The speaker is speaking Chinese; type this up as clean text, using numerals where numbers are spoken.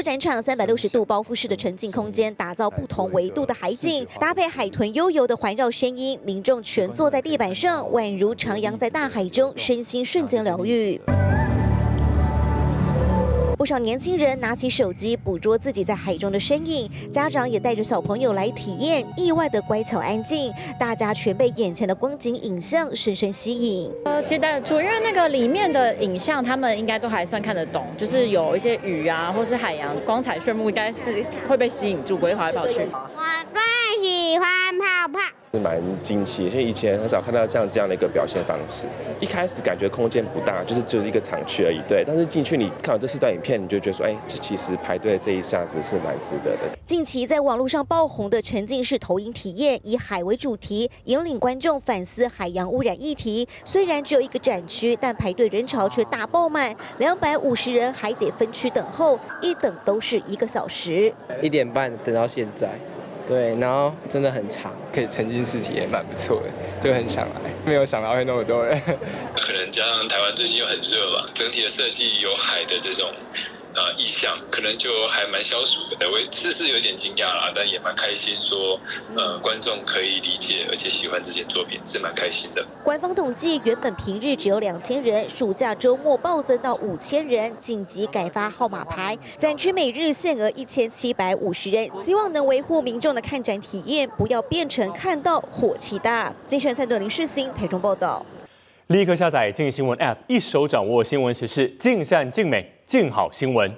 入展场，360度包覆式的沉浸空间，打造不同维度的海景，搭配海豚悠游的环绕声音，民众全坐在地板上，宛如徜徉在大海中，身心瞬间疗愈。 不少年轻人拿起手机捕捉自己在海中的身影，家长也带着小朋友来体验，意外的乖巧安静，大家全被眼前的光景影像深深吸引。其实主因为那个里面的影像，他们应该都还算看得懂，就是有一些鱼啊，或是海洋光彩炫目，应该是会被吸引住，不会跑来跑去。我最喜欢泡泡。 是蛮惊奇，因为以前很少看到这样的一个表现方式。一开始感觉空间不大，就是一个厂区而已，对。但是进去你看完这4段影片，你就觉得说，哎，这其实排队这一下子是蛮值得的。近期在网络上爆红的沉浸式投影体验，以海为主题，引领观众反思海洋污染议题。虽然只有一个展区，但排队人潮却大爆满，250人还得分区等候，一等都是1个小时。1点半等到现在。 对，然后真的很长，可以沉浸式体验，蛮不错的，就很想来。没有想到会那么多人，可能加上台湾最近又很热吧，整体的设计有海的这种意象，可能就还蛮消暑的。我是有点惊讶啦，但也蛮开心说，观众可以理解而且喜欢这件作品，是蛮开心的。官方统计，原本平日只有2000人，暑假周末暴增到5000人，紧急改发号码牌。展区每日限额1750人，希望能维护民众的看展体验，不要变成看到火气大。金盛3林世新台中报道。立刻下载静新闻 App， 一手掌握新闻时事，尽善尽美，静好新闻。